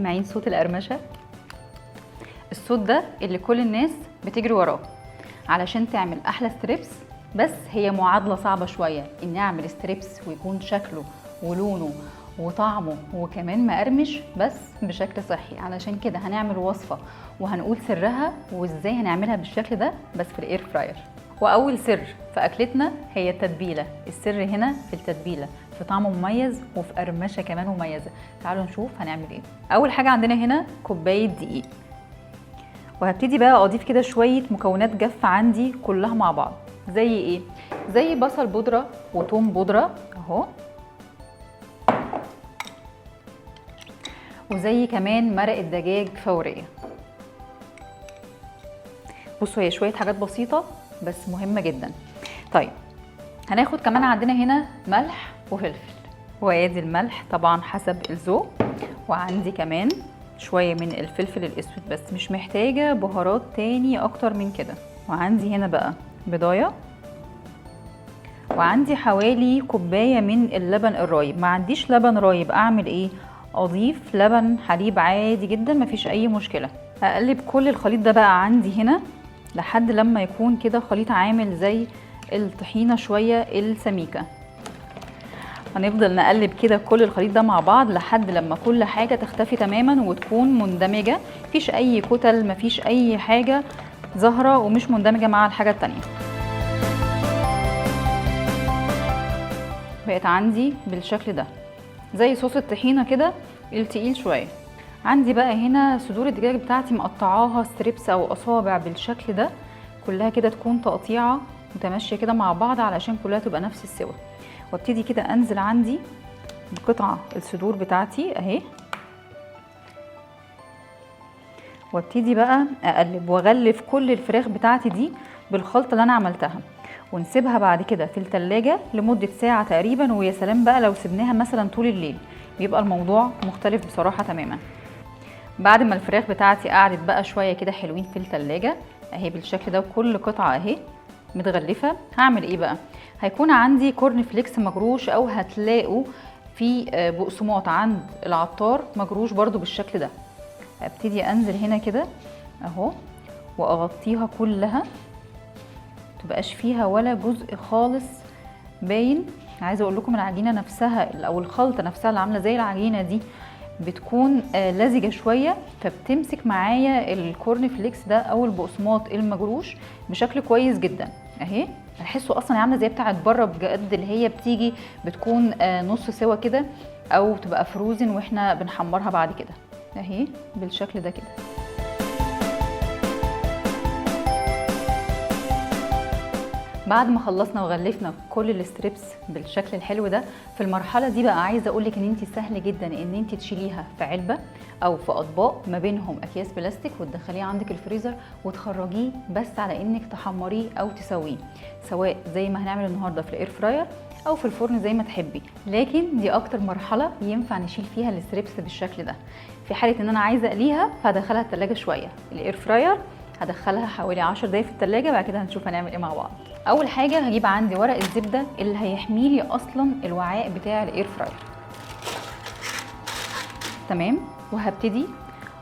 سامعين صوت القرمشه؟ الصوت ده اللي كل الناس بتجري وراه علشان تعمل احلى ستريبس. بس هي معادله صعبه شويه ان اعمل ستريبس ويكون شكله ولونه وطعمه وكمان مقرمش بس بشكل صحي. علشان كده هنعمل وصفه وهنقول سرها وازاي هنعملها بالشكل ده بس في الاير فراير. واول سر في اكلتنا هي التتبيله. السر هنا في التتبيله، في طعم مميز وفي قرمشه كمان مميزه. تعالوا نشوف هنعمل ايه. اول حاجه عندنا هنا كوبايه دقيق، وهبتدي بقى اضيف كده شويه مكونات جافه عندي كلها مع بعض. زي ايه؟ زي بصل بودره وثوم بودره اهو، وزي كمان مرق الدجاج فوريه. بصوا هي شويه حاجات بسيطه بس مهمه جدا. طيب هناخد كمان عندنا هنا ملح وفلفل، وادي الملح طبعا حسب الذوق، وعندي كمان شويه من الفلفل الاسود بس مش محتاجه بهارات تاني اكتر من كده. وعندي هنا بقى بضايه، وعندي حوالي كوبايه من اللبن الرايب. ما عنديش لبن رايب اعمل ايه؟ اضيف لبن حليب عادي جدا مفيش اي مشكله. هقلب كل الخليط ده بقى عندي هنا لحد لما يكون كده خليط عامل زي الطحينه شويه السميكه. هنفضل نقلب كده كل الخليط ده مع بعض لحد لما كل حاجه تختفي تماما وتكون مندمجه، مفيش اي كتل مفيش اي حاجه ظاهره ومش مندمجه مع الحاجه التانيه. بقت عندي بالشكل ده زي صوص الطحينه كده التقيل شويه. عندي بقى هنا صدور الدجاج بتاعتي مقطعاها ستريبس او اصابع بالشكل ده، كلها كده تكون تقطيعه متماشيه كده مع بعض علشان كلها تبقى نفس السوا. وابتدي كده انزل عندي بقطعه الصدور بتاعتي اهي، وابتدي بقى اقلب واغلف كل الفراخ بتاعتي دي بالخلطه اللي انا عملتها، ونسيبها بعد كده في التلاجة لمدة ساعة تقريبا. ويا سلام بقى لو سيبناها مثلا طول الليل بيبقى الموضوع مختلف بصراحة تماما. بعد ما الفراخ بتاعتي قعدت بقى شوية كده حلوين في التلاجة اهي بالشكل ده وكل قطعة اهي متغلفة، هعمل ايه بقى؟ هيكون عندي كورن فليكس مجروش، او هتلاقوا في بقسماط عند العطار مجروش برضو بالشكل ده. ابتدي انزل هنا كده اهو واغطيها كلها، متبقاش فيها ولا جزء خالص باين. عايزه اقول لكم العجينه نفسها او الخلطه نفسها اللي عامله زي العجينه دي بتكون لزجه شويه، فبتمسك معايا الكورن فليكس ده او البقسماط المجروش بشكل كويس جدا اهي. بحسه اصلا عامله زي بتاعه بره بجد، اللي هي بتيجي بتكون نص سوا كده او تبقى فروزن واحنا بنحمرها بعد كده اهي بالشكل ده كده. بعد ما خلصنا وغلفنا كل الستريبس بالشكل الحلو ده، في المرحله دي بقى عايزه اقولك ان انت سهل جدا ان انت تشيليها في علبه او في اطباق ما بينهم اكياس بلاستيك وتدخليه عندك الفريزر وتخرجيه بس على انك تحمريه او تسويه، سواء زي ما هنعمل النهارده في الاير فراير او في الفرن زي ما تحبي. لكن دي اكتر مرحله ينفع نشيل فيها الستريبس بالشكل ده. في حاله ان انا عايزه اقليها فهدخلها التلاجة شويه، الاير فراير هدخلها حوالي 10 دقايق في التلاجة، بعد كده هنشوف هنعمل ايه مع بعض. اول حاجه هجيب عندي ورق الزبده اللي هيحمي لي اصلا الوعاء بتاع الاير فراير تمام، وهبتدي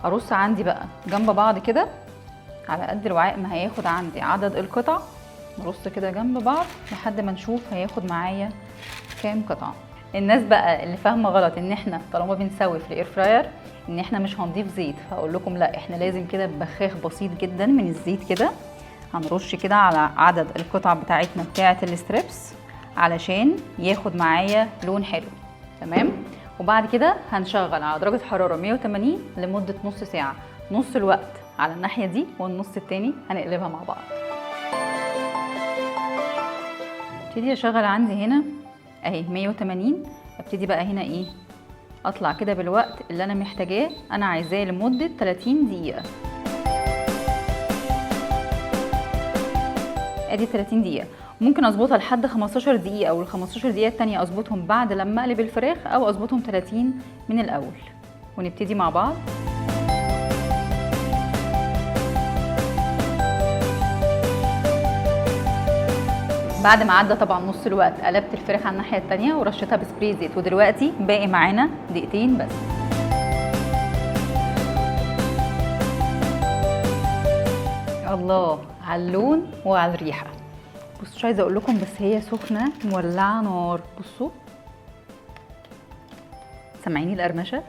ارص عندي بقى جنب بعض كده على قد الوعاء ما هياخد عندي عدد القطع. نرص كده جنب بعض لحد ما نشوف هياخد معايا كام قطعه. الناس بقى اللي فاهمه غلط ان احنا طالما بنسوي في الاير فراير ان احنا مش هنضيف زيت، فاقول لكم لا، احنا لازم كده ببخاخ بسيط جدا من الزيت كده هنرش كده على عدد القطع بتاعتنا بتاعه الستريبس علشان ياخد معايا لون حلو تمام. وبعد كده هنشغل على درجه حراره 180 لمده نص ساعه، نص الوقت على الناحيه دي والنص التاني هنقلبها مع بعض. ابتدي اشغل عندي هنا اهي 180. ابتدي بقى هنا ايه اطلع كده بالوقت اللي انا محتاجاه، انا عايزاه لمده 30 دقيقه. ادي 30 دقيقه، ممكن اظبطها لحد 15 دقيقه، او ال 15 دقيقه التانيه اظبطهم بعد لما اقلب الفراخ، او اظبطهم 30 من الاول. ونبتدي مع بعض. بعد ما عدى طبعا نص الوقت قلبت الفراخ على الناحيه التانيه ورشيتها بسبراي زيت، ودلوقتي باقي معانا دقيقتين بس. الله على اللون وعلى الريحه. بصوا مش عايزه اقول لكم بس هي سخنه مولعه نار. بصوا سامعيني القرمشه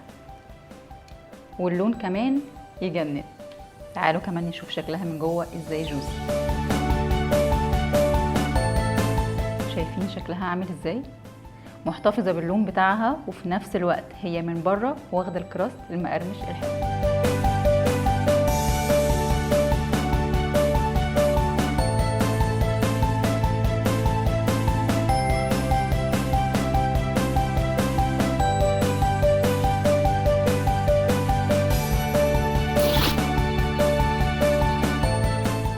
واللون كمان يجنن. تعالوا كمان نشوف شكلها من جوه ازاي جوسي. شايفين شكلها عامل ازاي؟ محتفظه باللون بتاعها وفي نفس الوقت هي من بره واخده الكراست المقرمش الحلو.